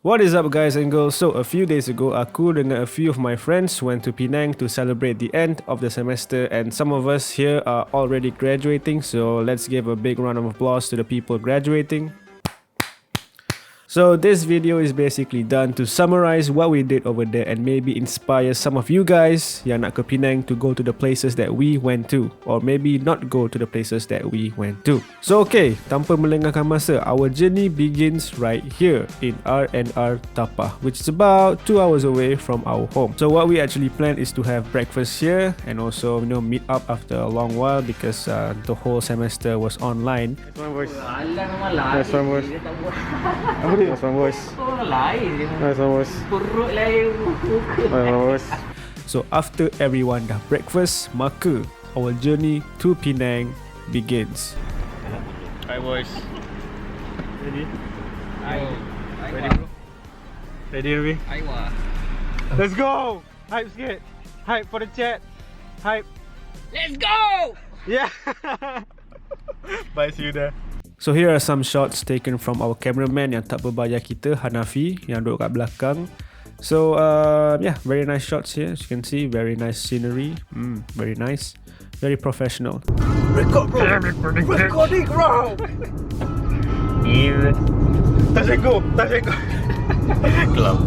What is up guys and girls? So a few days ago, aku dengan a few of my friends went to Penang to celebrate the end of the semester, and some of us here are already graduating, so let's give a big round of applause to the people graduating. So this video is basically done to summarize what we did over there and maybe inspire some of you guys yang nak ke Penang to go to the places that we went to, or maybe not go to the places that we went to. So okay, tanpa melengahkan masa, our journey begins right here in R&R Tapah, which is about 2 hours away from our home. So what we actually planned is to have breakfast here and also meet up after a long while because the whole semester was online. Nice one boys. Nice one boys. Nice one boys. Nice one boys. So after everyone dah breakfast, maka our journey to Penang begins. Hi boys. Ready? Ready bro? Ready Ruby? Let's go! Hype sikit. Hype for the chat. Hype. Let's go! Yeah. Bye, see you there. So here are some shots taken from our cameraman yang tak berbayar kita, Hanafi, yang duduk kat belakang. So yeah, very nice shots here. As you can see, very nice scenery. Very nice. Very professional. Record bro! Recording bro! Touch and go! Touch and go! Club.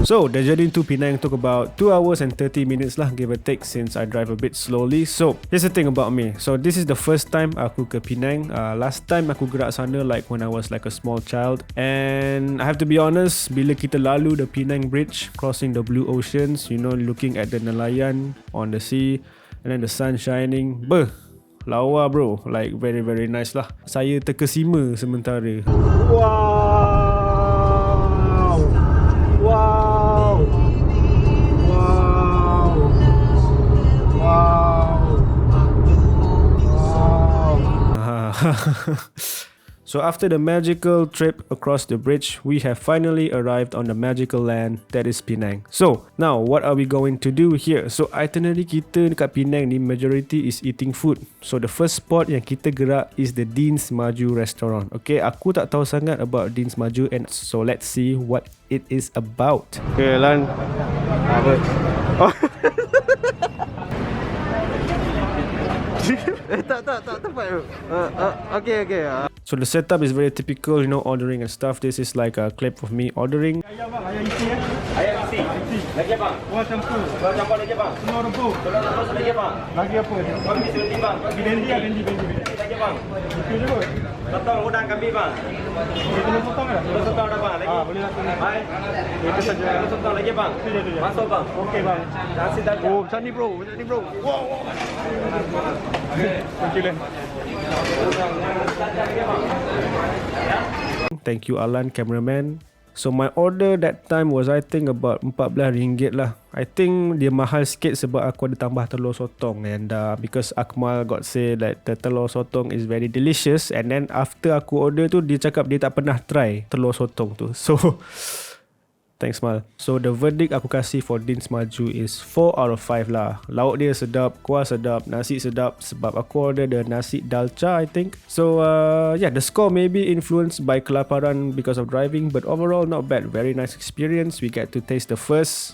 So the journey to Penang took about 2 hours and 30 minutes lah, give or take, since I drive a bit slowly. So here's the thing about me. So this is the first time aku ke Penang. Last time aku gerak sana like when I was like a small child. And I have to be honest, bila kita lalu the Penang Bridge, crossing the blue oceans, looking at the nelayan on the sea and then the sun shining, lawa bro, like very very nice lah. Saya terkesima sementara. Wow. Wow. Wow. Wow. So after the magical trip across the bridge, we have finally arrived on the magical land that is Penang. So now what are we going to do here? So itinerary kita dekat Penang ni majority is eating food. So the first spot yang kita gerak is the Deens Maju Restaurant. Okay, aku tak tahu sangat about Deens Maju, and so let's see what it is about. Okay Lan. Oh. tak tepat. Okay. So the setup is very typical, ordering and stuff. This is like a clip of me ordering. Ayam isi. Lagi apa? Kuah campur. Kuah campur lagi apa? Telur rebus. Telur rebus lagi apa? Lagi apa? Kambing sebendi bang. Bendi. Lagi bang. Itu je kot. Sotong udang kambing bang. Telur sotong ada? Telur sotong ada bang. Lagi? Boleh satu. Baik. Itu saja. Telur sotong lagi bang. Itu je. Masuk bang. Okey bang. Nasi dah. Oh, macam ni bro. Wow. Thank you Len. Thank you Alan, cameraman. So my order that time was I think about RM14 lah. I think dia mahal sikit sebab aku ada tambah telur sotong, and because Akmal got say that the telur sotong is very delicious, and then after aku order tu dia cakap dia tak pernah try telur sotong tu. So thanks Mal. So the verdict aku kasih for Deens Maju is 4 out of 5 lah. Lauk dia sedap, kuah sedap, nasi sedap, sebab aku order the nasi dalcha I think. So yeah, the score may be influenced by kelaparan because of driving, but overall not bad. Very nice experience. We get to taste the first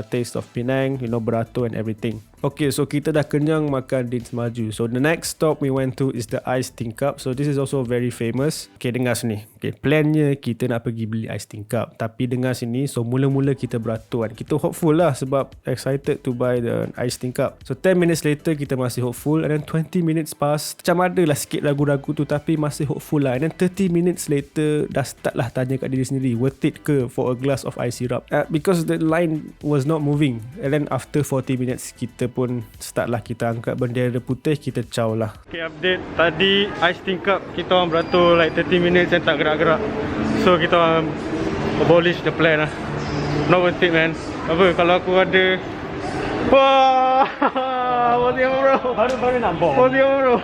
taste of Penang, beratur and everything. Okay, so kita dah kenyang makan Deens Maju. So the next stop we went to is the Ais Tingkap. So this is also very famous. Okay, dengar sini. Okay, plannya kita nak pergi beli Ais Tingkap. Tapi dengar sini, so mula-mula kita beratur kan. Kita hopeful lah sebab excited to buy the Ais Tingkap. So 10 minutes later kita masih hopeful, and then 20 minutes pass. Macam ada lah sikit ragu-ragu tu, tapi masih hopeful lah. And then 30 minutes later dah start lah tanya kat diri sendiri, worth it ke for a glass of ice syrup? Because the line was not moving. And then after 40 minutes kita pun start lah, kita angkat bendera putih, kita caw lah. Okay, update. Tadi Ais Tingkap kita orang beratur like 30 minutes and tak gerak-gerak. So kita orang abolish the plan lah. Not worth it man. Apa kalau aku ada. Wah, what the bro? Baru nampak. What the bro?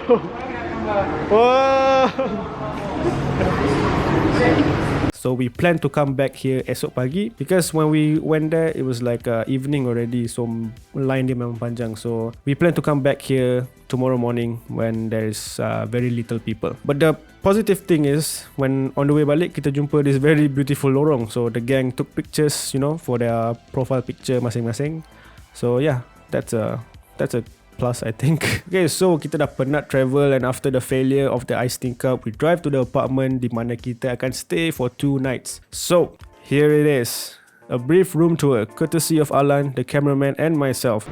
Wah. So we plan to come back here esok pagi because when we went there it was like evening already, so line dia memang panjang. So we plan to come back here tomorrow morning when there is very little people. But the positive thing is when on the way balik kita jumpa this very beautiful lorong. So the gang took pictures, you know, for their profile picture masing-masing. So yeah, that's a plus I think. Okay, so kita dah penat travel, and after the failure of the Ais Tingkap, we drive to the apartment di mana kita akan stay for 2 nights. So here it is, a brief room tour courtesy of Alan, the cameraman, and myself.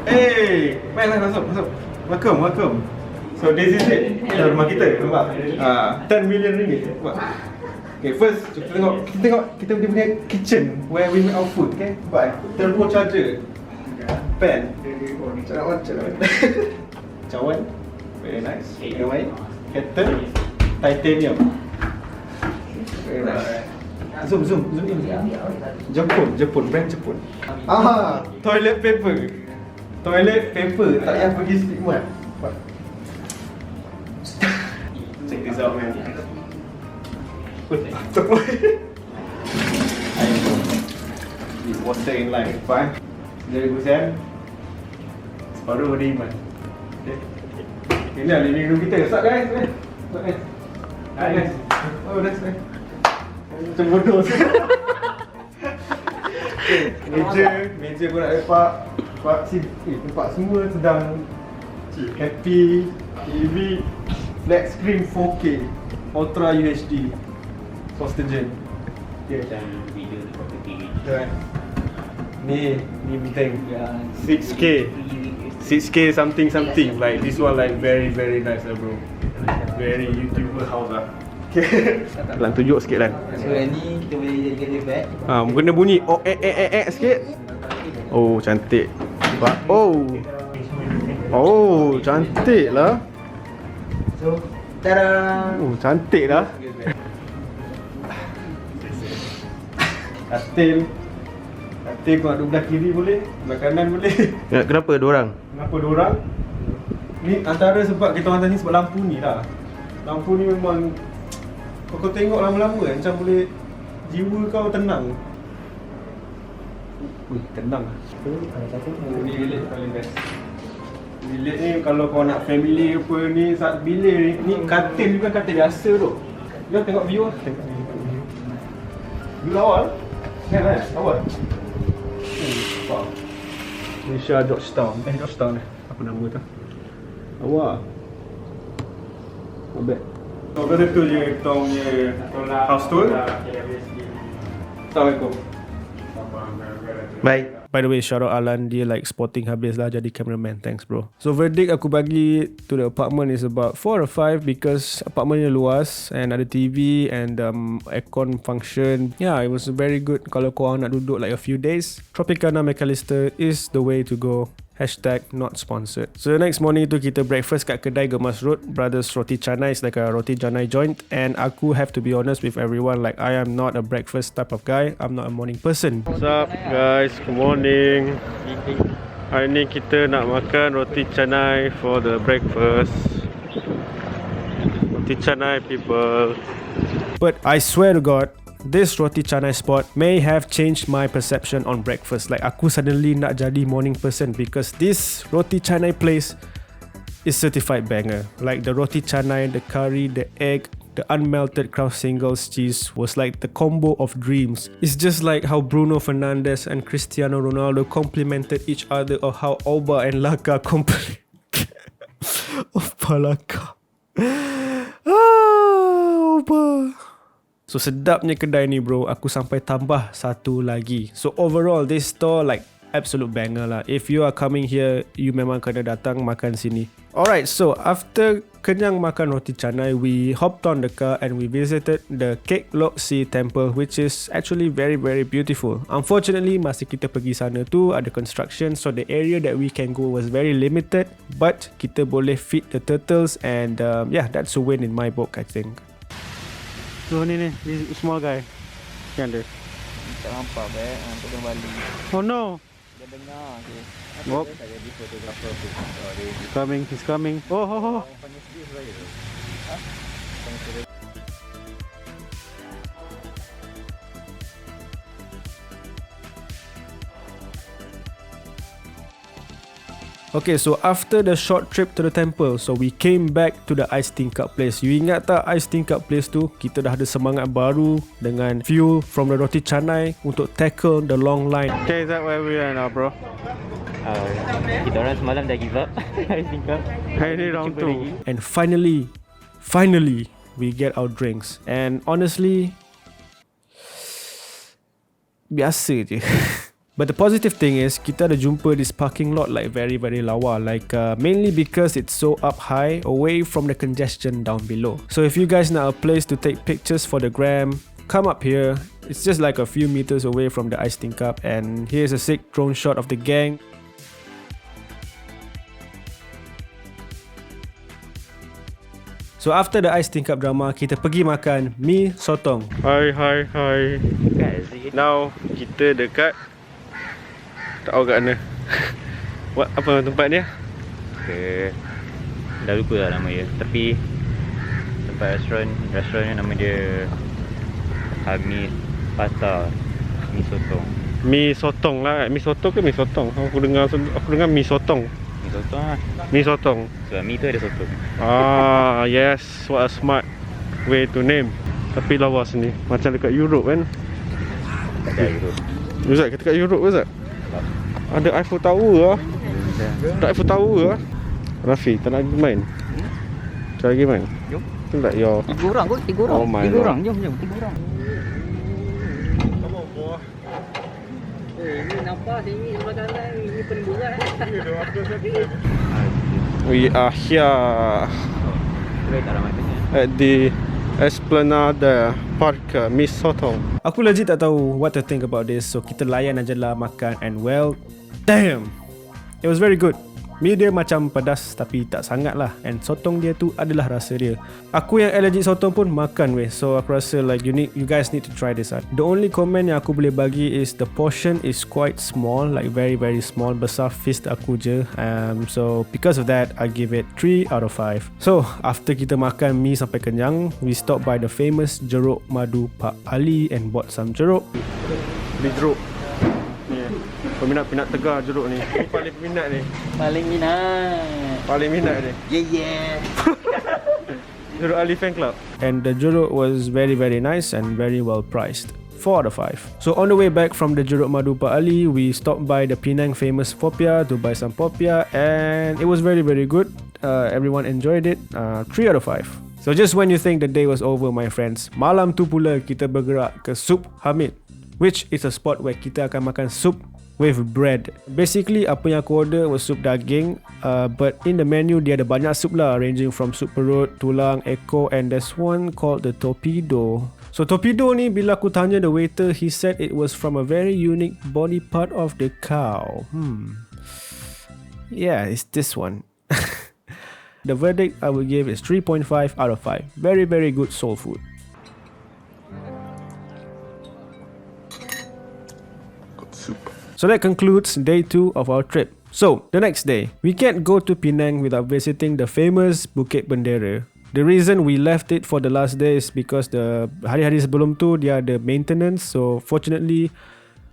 Hey, masuk. Welcome. So this is it. Rumah kita, nampak? 10 million ringgit. Okay, first kita tengok kita punya kitchen where we make our food, okay? Nampak? Turbo charger. Pen. Cawan. Very nice. Yang lain. Kettle. Titanium. Very nice. Zoom in. Jepun. Brand Jepun. Toilet paper. Tak payah pergi stigmat. Check this out, man. Water in line. Fine. Dari Husain. Separuh dari Iman. Okay. Ini lah living room kita. Start guys. Nice. Oh, that's nice. Macam bodoh. Meja kau nak lepak. Nampak semua sedang happy. TV, flat screen 4K, Ultra UHD, Sostagen. Okay. Video ni kan. Ni penting. 6K something. Like this one like very nice lah bro. Very YouTuber house lah. Okay. Lang tunjuk sikit Lan. So yang ni kita boleh jadikan dia bag. Kena bunyi sikit. Oh cantik. Nampak? Oh cantik lah. So, tada! Oh cantik lah. Katil kau nak duduk belah kiri boleh, belah kanan boleh. Kenapa dua orang? Ni antara sebab kita orang tadi sebab lampu ni lah. Lampu ni memang kau tengok lama-lama kan, macam boleh jiwa kau tenang. Tenang lah. Ni bilik paling best. Bilik ni kalau kau nak family apa ni, saat bilik ni katil juga, katil biasa tu. Jom tengok view lah. View awal. Kan? Awal. Wow. Malaysia Georgetown. Georgetown ni. Apa nama tu? Awal. Not bad. So kata tu je kita punya house tour. Assalamualaikum. Bye. By the way, shout out Alan, dia like spotting habis lah jadi cameraman. Thanks bro. So verdict aku bagi to the apartment is about 4 or 5 because apartmentnya luas and ada TV and aircon function. Yeah, it was very good kalau korang nak duduk like a few days. Tropicana McAllister is the way to go. #not sponsored. So the next morning tu kita breakfast kat kedai Gemas Road, Brothers Roti Canai. It's like a roti canai joint, and aku have to be honest with everyone, like I am not a breakfast type of guy. I'm not a morning person. What's up guys, good morning. Hari ni kita nak makan roti canai for the breakfast. Roti canai people. But I swear to God, this roti canai spot may have changed my perception on breakfast. Like aku suddenly nak jadi morning person because this roti canai place is certified banger. Like the roti canai, the curry, the egg, the unmelted Kraft Singles cheese was like the combo of dreams. It's just like how Bruno Fernandes and Cristiano Ronaldo complemented each other, or how Oba and Laka Laka. Oba. So sedapnya kedai ni bro, aku sampai tambah satu lagi. So overall this store like absolute banger lah. If you are coming here, you memang kena datang makan sini. Alright, so after kenyang makan roti canai, we hopped on the car and we visited the Kek Lok Si temple, which is actually very beautiful. Unfortunately, masa kita pergi sana tu ada construction, so the area that we can go was very limited, but kita boleh feed the turtles and yeah, that's a win in my book I think. So ni this small guy. Kan dia? Tak nampak baik, aku dah balik. Oh no. Dia dengar okey. Oh. Tak jadi fotografer tu. He's coming. Oh. Okay, so after the short trip to the temple, so we came back to the Ais Tingkap place. You ingat tak Ais Tingkap place tu? Kita dah ada semangat baru dengan fuel from the roti canai untuk tackle the long line. Okay, is that where we are now, bro? Kita orang semalam dah give up. Ais Tingkap. Hey, ni round 2. And finally, we get our drinks. And honestly, biasa je. But the positive thing is, kita ada jumpa this parking lot like very lawa. Like mainly because it's so up high, away from the congestion down below. So if you guys need a place to take pictures for the gram, come up here. It's just like a few meters away from the Ais Tingkap. And here's a sick drone shot of the gang. So after the Ais Tingkap drama, kita pergi makan mi sotong. Hi. Now, kita dekat tak tahu kat mana. Apa tempat ni? Dah lupa lah nama dia. Tapi tempat restoran ni nama dia Hameed Pasta Mi Sotong. Mi sotong lah. Mi sotong ke mi sotong? Aku dengar mi sotong. Mi Sotong lah. Mi sotong. Sebab mi tu ada sotong. Yes, what a smart way to name. Tapi lawas ni macam dekat Europe kan? Tak ada Europe. Ustaz, kita kat Europe ke Ustaz? Ada Eiffel Tower lah. Tak Eiffel Tower lah. Rafi, tak nak pergi main? Tak lagi main? Jom. Tu tak yo. 3 orang kot, 3 orang. Oh my 3 God. orang, jom 3 orang. Ni nampak sini sebelah kanan ni paling berat. We are here Tak ramai tanya. at the Esplanade Park Mi Sotong. Aku legit tak tahu what to think about this. So kita layan aja lah makan. And well, damn, it was very good. Mi dia macam pedas tapi tak sangat lah. And sotong dia tu adalah rasa dia. Aku yang allergic sotong pun makan weh. So aku rasa like you guys need to try this out. The only comment yang aku boleh bagi is the portion is quite small. Like very small. Besar fist aku je. So because of that, I give it 3 out of 5. So after kita makan mi sampai kenyang, we stop by the famous jeruk madu Pak Ali and bought some jeruk. Beli jeruk ni. Peminat tegar jeruk ni. Ni paling peminat ni. Paling minat ni. Yeah. Jeruk Ali Fan Club. And the jeruk was very nice and very well priced. 4 out of 5. So on the way back from the jeruk madu Pak Ali, we stopped by the Penang famous popia to buy some popia, and it was very good. Everyone enjoyed it. 3 out of 5. So just when you think the day was over, my friends, malam tu pula kita bergerak ke Sup Hameed, which is a spot where kita akan makan soup with bread. Basically apa yang aku order was sup daging, but in the menu dia ada banyak sup lah, ranging from sup perut, tulang, ekor, and there's one called the torpedo. So torpedo ni bila aku tanya the waiter, he said it was from a very unique body part of the cow. Yeah, it's this one. The verdict I will give is 3.5 out of 5. Very good soul food. So that concludes day 2 of our trip. So, the next day, we can't go to Penang without visiting the famous Bukit Bendera. The reason we left it for the last day is because the hari-hari sebelum tu dia ada maintenance. So, fortunately,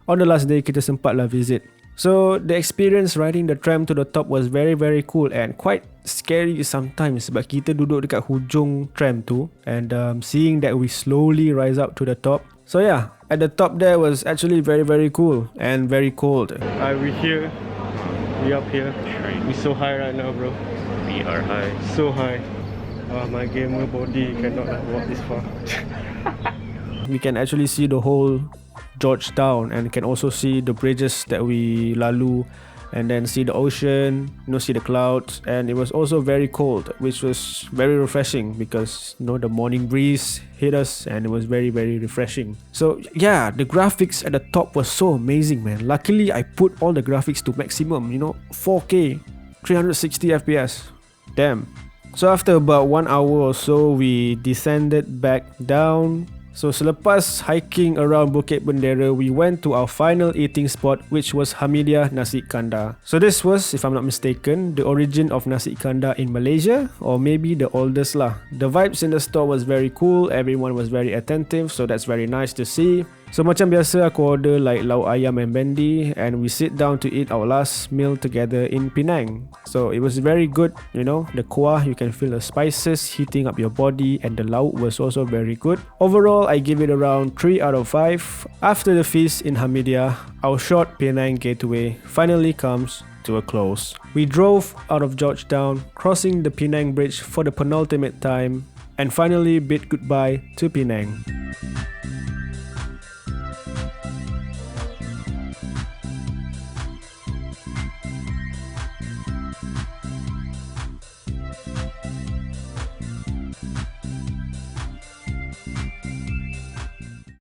on the last day kita sempatlah visit. So, the experience riding the tram to the top was very cool and quite scary sometimes sebab kita duduk dekat hujung tram tu and seeing that we slowly rise up to the top. So yeah, at the top there was actually very cool and very cold. We here. We up here. We so high right now, bro. We are high. So high. My gamer body cannot walk this far. We can actually see the whole Georgetown and can also see the bridges that we lalu, and then see the ocean, see the clouds. And it was also very cold, which was very refreshing because the morning breeze hit us and it was very refreshing. So yeah, the graphics at the top was so amazing, man. Luckily I put all the graphics to maximum, 4K 360 FPS. Damn. So after about 1 hour or so, we descended back down. So selepas hiking around Bukit Bendera, we went to our final eating spot, which was Hameediyah Nasi Kandar. So this was, if I'm not mistaken, the origin of Nasi Kandar in Malaysia, or maybe the oldest lah. The vibes in the store was very cool, everyone was very attentive, so that's very nice to see. So macam biasa aku order like lauk ayam and bendi, and we sit down to eat our last meal together in Penang. So it was very good, you know, the kuah, you can feel the spices heating up your body, and the lauk was also very good. Overall, I give it around 3 out of 5. After the feast in Hameediyah, our short Penang getaway finally comes to a close. We drove out of Georgetown, crossing the Penang Bridge for the penultimate time, and finally bid goodbye to Penang.